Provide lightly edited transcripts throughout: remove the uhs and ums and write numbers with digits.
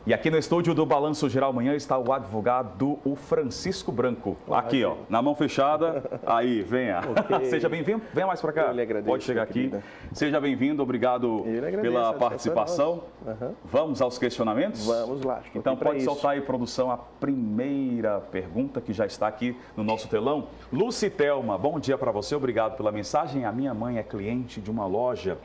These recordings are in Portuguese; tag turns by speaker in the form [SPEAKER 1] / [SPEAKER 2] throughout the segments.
[SPEAKER 1] E aqui no estúdio do Balanço Geral Manhã está o advogado, o Francisco Branco. Aqui, ó, na mão fechada. Aí, venha. Okay. Seja bem-vindo. Venha mais para cá.
[SPEAKER 2] Eu lhe agradeço,
[SPEAKER 1] pode chegar aqui. Seja bem-vindo. Obrigado pela participação. Vamos aos questionamentos?
[SPEAKER 2] Vamos lá.
[SPEAKER 1] Então, pode soltar aí, produção, a primeira pergunta que já está aqui no nosso telão. Lucitelma, bom dia para você. Obrigado pela mensagem. A minha mãe é cliente de uma loja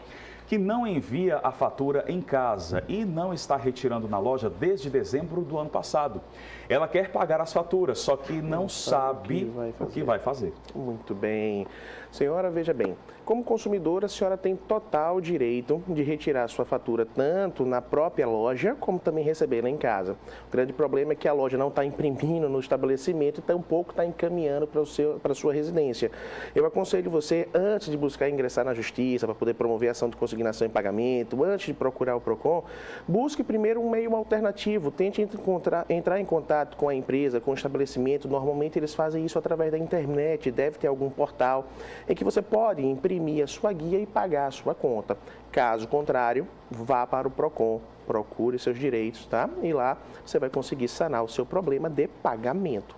[SPEAKER 1] que não envia a fatura em casa e não está retirando na loja desde dezembro do ano passado. Ela quer pagar as faturas, só que não sabe o que vai fazer.
[SPEAKER 2] Muito bem. Senhora, veja bem, como consumidora, a senhora tem total direito de retirar a sua fatura tanto na própria loja, como também recebê-la em casa. O grande problema é que a loja não está imprimindo no estabelecimento e tampouco está encaminhando para a sua residência. Eu aconselho você, antes de buscar ingressar na justiça para poder promover a ação de consignação em pagamento, antes de procurar o PROCON, busque primeiro um meio alternativo, tente entrar em contato com a empresa, com o estabelecimento. Normalmente eles fazem isso através da internet, deve ter algum portal em que você pode imprimir a sua guia e pagar a sua conta. Caso contrário, vá para o PROCON, procure seus direitos, tá? E lá você vai conseguir sanar o seu problema de pagamento.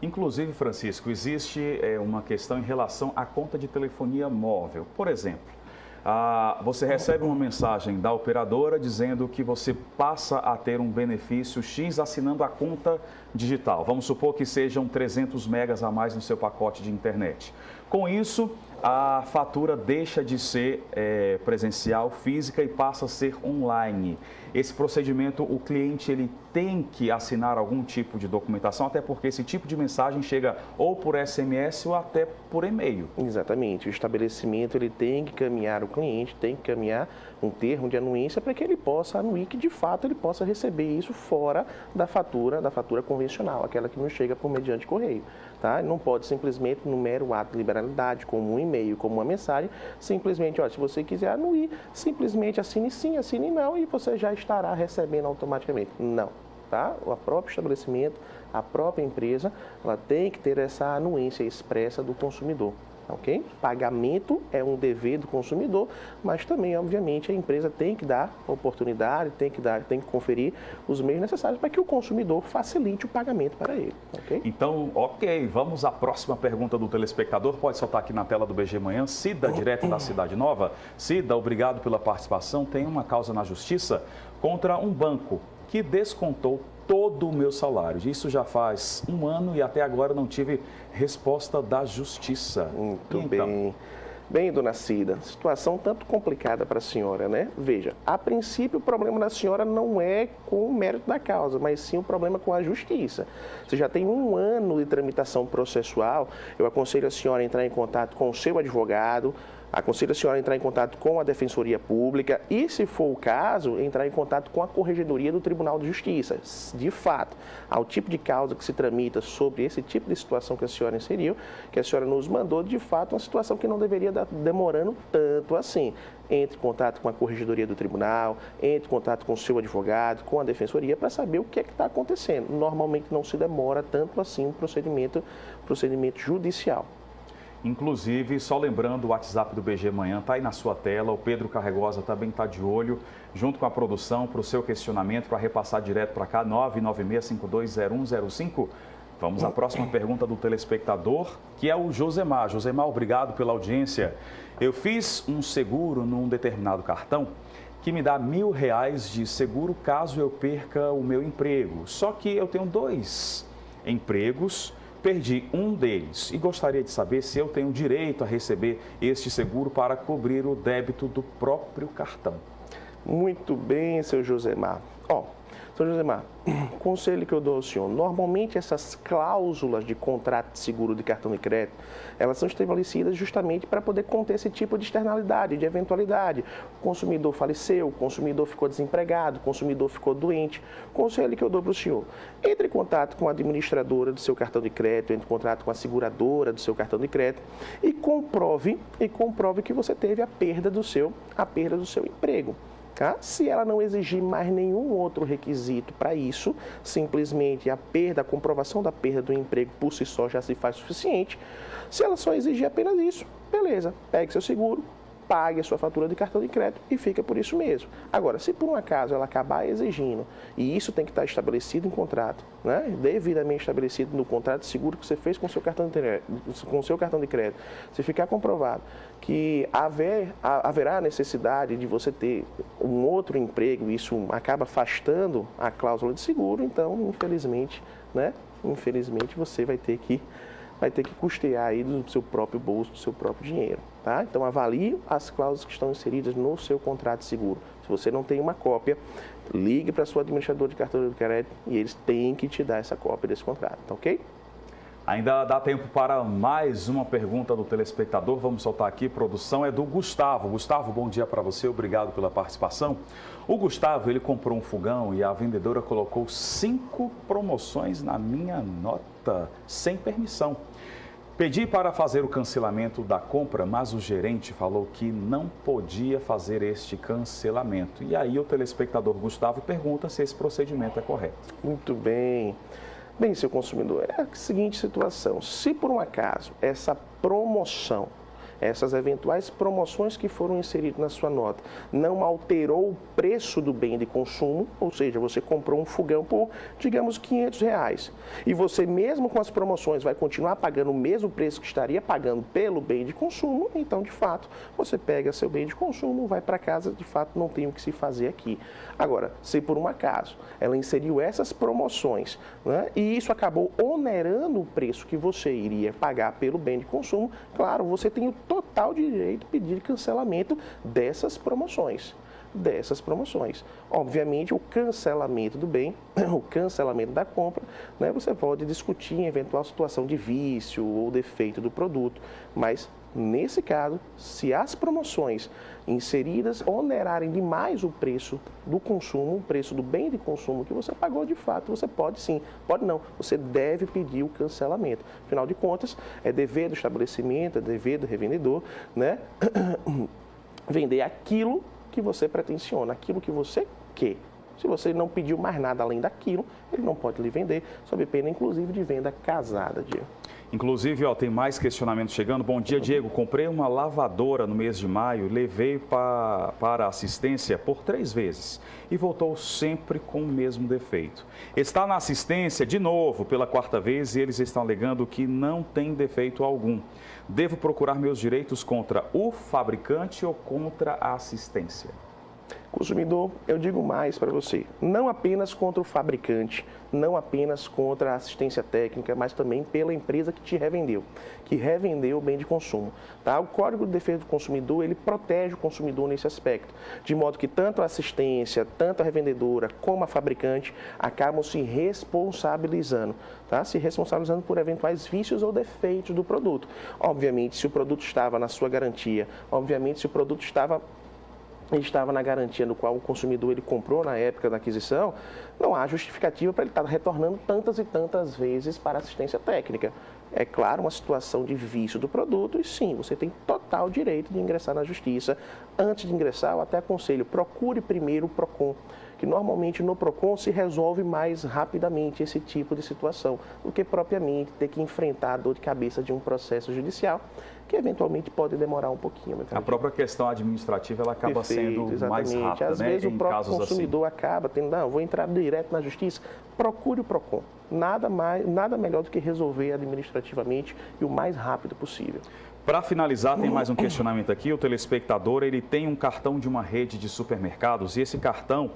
[SPEAKER 1] Inclusive, Francisco, existe uma questão em relação à conta de telefonia móvel. Por exemplo, você recebe uma mensagem da operadora dizendo que você passa a ter um benefício X assinando a conta digital. Vamos supor que sejam 300 megas a mais no seu pacote de internet. Com isso, a fatura deixa de ser presencial, física e passa a ser online. Esse procedimento, o cliente ele tem que assinar algum tipo de documentação, até porque esse tipo de mensagem chega ou por SMS ou até por e-mail.
[SPEAKER 2] Exatamente. O estabelecimento ele tem que caminhar o cliente, tem que caminhar um termo de anuência para que ele possa anuir, que de fato ele possa receber isso fora da fatura convencional, aquela que nos chega por mediante correio. Tá? Não pode simplesmente, no mero ato de liberalidade, como um e-mail, como uma mensagem, simplesmente, olha, se você quiser anuir, simplesmente assine sim, assine não, e você já estará recebendo automaticamente. Não, tá? O próprio estabelecimento, a própria empresa, ela tem que ter essa anuência expressa do consumidor. Ok? Pagamento é um dever do consumidor, mas também, obviamente, a empresa tem que dar oportunidade, tem que conferir os meios necessários para que o consumidor facilite o pagamento para ele. Ok?
[SPEAKER 1] Então, ok, vamos à próxima pergunta do telespectador. Pode soltar aqui na tela do BG Manhã. Cida, direto da Cidade Nova. Cida, obrigado pela participação. Tem uma causa na justiça contra um banco que descontou todo o meu salário. Isso já faz um ano e até agora não tive resposta da justiça.
[SPEAKER 2] Muito bem. Bem, dona Cida, situação tanto complicada para a senhora, né? Veja, a princípio o problema da senhora não é com o mérito da causa, mas sim o problema com a justiça. Você já tem um ano de tramitação processual, eu aconselho a senhora a entrar em contato com o seu advogado, aconselho a senhora a entrar em contato com a Defensoria Pública e, se for o caso, entrar em contato com a Corregedoria do Tribunal de Justiça. De fato, ao tipo de causa que se tramita sobre esse tipo de situação que a senhora inseriu, que a senhora nos mandou, de fato, uma situação que não deveria estar demorando tanto assim. Entre em contato com a Corregedoria do Tribunal, entre em contato com o seu advogado, com a Defensoria, para saber o que é que está acontecendo. Normalmente não se demora tanto assim um procedimento judicial.
[SPEAKER 1] Inclusive, só lembrando, o WhatsApp do BG Manhã está aí na sua tela, o Pedro Carregosa também está de olho, junto com a produção, para o seu questionamento, para repassar direto para cá, 996520105. Vamos à próxima pergunta do telespectador, que é o Josemar. Josemar, obrigado pela audiência. Eu fiz um seguro num determinado cartão que me dá R$1.000 de seguro caso eu perca o meu emprego. Só que eu tenho 2 empregos, perdi um deles e gostaria de saber se eu tenho direito a receber este seguro para cobrir o débito do próprio cartão.
[SPEAKER 2] Muito bem, seu Josemar. Seu Josemar, conselho que eu dou ao senhor, normalmente essas cláusulas de contrato de seguro de cartão de crédito, elas são estabelecidas justamente para poder conter esse tipo de externalidade, de eventualidade. O consumidor faleceu, o consumidor ficou desempregado, o consumidor ficou doente. Conselho que eu dou para o senhor, entre em contato com a administradora do seu cartão de crédito, entre em contato com a seguradora do seu cartão de crédito e comprove que você teve a perda do seu emprego. Tá? Se ela não exigir mais nenhum outro requisito para isso, simplesmente a comprovação da perda do emprego por si só já se faz suficiente. Se ela só exigir apenas isso, beleza, pegue seu seguro, pague a sua fatura de cartão de crédito e fica por isso mesmo. Agora, se por um acaso ela acabar exigindo, e isso tem que estar estabelecido em contrato, né? Devidamente estabelecido no contrato de seguro que você fez com o seu cartão de crédito, se ficar comprovado que haverá necessidade de você ter um outro emprego, isso acaba afastando a cláusula de seguro, então, infelizmente, né? Infelizmente, você vai ter que custear aí do seu próprio bolso, do seu próprio dinheiro, tá? Então, avalie as cláusulas que estão inseridas no seu contrato de seguro. Se você não tem uma cópia, ligue para sua administradora de cartão de crédito e eles têm que te dar essa cópia desse contrato, tá ok?
[SPEAKER 1] Ainda dá tempo para mais uma pergunta do telespectador. Vamos soltar aqui, produção, é do Gustavo. Gustavo, bom dia para você, obrigado pela participação. O Gustavo, ele comprou um fogão e a vendedora colocou 5 promoções na minha nota, sem permissão. Pedi para fazer o cancelamento da compra, mas o gerente falou que não podia fazer este cancelamento. E aí o telespectador Gustavo pergunta se esse procedimento é correto.
[SPEAKER 2] Muito bem. Bem, seu consumidor, é a seguinte situação. Se por um acaso essa promoção, essas eventuais promoções que foram inseridas na sua nota, não alterou o preço do bem de consumo, ou seja, você comprou um fogão por, digamos, R$500, e você mesmo com as promoções vai continuar pagando o mesmo preço que estaria pagando pelo bem de consumo, então, de fato, você pega seu bem de consumo, vai para casa, de fato, não tem o que se fazer aqui. Agora, se por um acaso ela inseriu essas promoções, né, e isso acabou onerando o preço que você iria pagar pelo bem de consumo, claro, você tem o total direito de pedir cancelamento dessas promoções. Obviamente, o cancelamento do bem, o cancelamento da compra, né, você pode discutir em eventual situação de vício ou defeito do produto, mas nesse caso, se as promoções inseridas onerarem demais o preço do consumo, o preço do bem de consumo que você pagou, de fato, você pode sim, pode não, você deve pedir o cancelamento. Afinal de contas, é dever do estabelecimento, é dever do revendedor, né, vender aquilo que você pretenciona, aquilo que você quer. Se você não pediu mais nada além daquilo, ele não pode lhe vender, sob pena, inclusive, de venda casada, Diego.
[SPEAKER 1] Inclusive, ó, tem mais questionamentos chegando. Bom dia, Diego. Comprei uma lavadora no mês de maio, levei para assistência por 3 vezes e voltou sempre com o mesmo defeito. Está na assistência de novo pela 4ª vez e eles estão alegando que não tem defeito algum. Devo procurar meus direitos contra o fabricante ou contra a assistência?
[SPEAKER 2] Consumidor, eu digo mais para você, não apenas contra o fabricante, não apenas contra a assistência técnica, mas também pela empresa que te revendeu, o bem de consumo. Tá? O Código de Defesa do Consumidor, ele protege o consumidor nesse aspecto, de modo que tanto a assistência, tanto a revendedora como a fabricante acabam se responsabilizando, tá? Se responsabilizando por eventuais vícios ou defeitos do produto. Obviamente, se o produto estava na sua garantia, obviamente, se o produto estava na garantia no qual o consumidor ele comprou na época da aquisição, não há justificativa para ele estar retornando tantas e tantas vezes para a assistência técnica. É claro, uma situação de vício do produto e sim, você tem total direito de ingressar na justiça. Antes de ingressar, eu até aconselho, procure primeiro o PROCON, que normalmente no PROCON se resolve mais rapidamente esse tipo de situação do que propriamente ter que enfrentar a dor de cabeça de um processo judicial, que eventualmente pode demorar um pouquinho.
[SPEAKER 1] A própria questão administrativa ela acaba sendo mais rápida,
[SPEAKER 2] às vezes o próprio consumidor acaba tendo, não, vou entrar direto na justiça, procure o PROCON. Nada melhor do que resolver administrativamente e o mais rápido possível.
[SPEAKER 1] Para finalizar, tem mais um questionamento aqui. O telespectador, ele tem um cartão de uma rede de supermercados e esse cartão,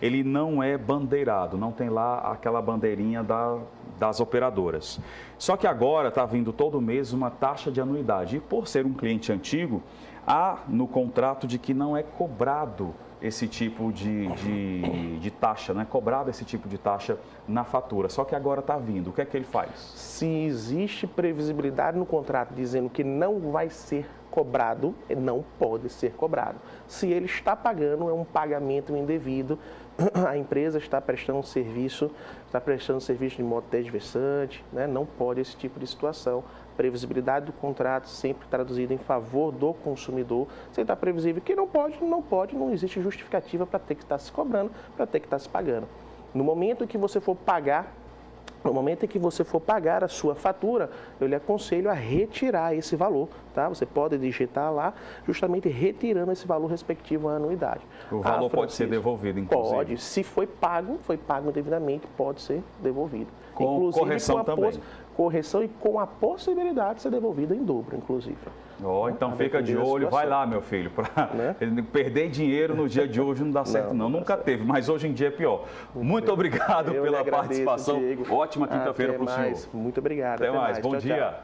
[SPEAKER 1] ele não é bandeirado, não tem lá aquela bandeirinha das operadoras. Só que agora está vindo todo mês uma taxa de anuidade e por ser um cliente antigo, há no contrato de que não é cobrado esse tipo de taxa, não é cobrado esse tipo de taxa na fatura. Só que agora está vindo. O que é que ele faz?
[SPEAKER 2] Se existe previsibilidade no contrato dizendo que não vai ser cobrado, não pode ser cobrado. Se ele está pagando, é um pagamento indevido, a empresa está prestando serviço de modo desversante, né? Não pode esse tipo de situação. Previsibilidade do contrato sempre traduzida em favor do consumidor. Se está previsível que não pode, não existe justificativa para ter que estar se cobrando, para ter que estar se pagando. No momento em que você for pagar a sua fatura, eu lhe aconselho a retirar esse valor, tá? tá? Você pode digitar lá, justamente retirando esse valor respectivo à anuidade.
[SPEAKER 1] O valor pode ser devolvido, inclusive?
[SPEAKER 2] Pode. Se foi pago devidamente, pode ser devolvido.
[SPEAKER 1] Com
[SPEAKER 2] inclusive,
[SPEAKER 1] correção também?
[SPEAKER 2] Correção e com a possibilidade de ser devolvido em dobro, inclusive.
[SPEAKER 1] Então fica de olho, vai lá, meu filho, para perder dinheiro no dia de hoje não dá certo não. Nunca teve, mas hoje em dia é pior. Muito obrigado pela participação.
[SPEAKER 2] Diego.
[SPEAKER 1] Ótima quinta-feira para o senhor.
[SPEAKER 2] Muito obrigado.
[SPEAKER 1] Até mais. Bom dia.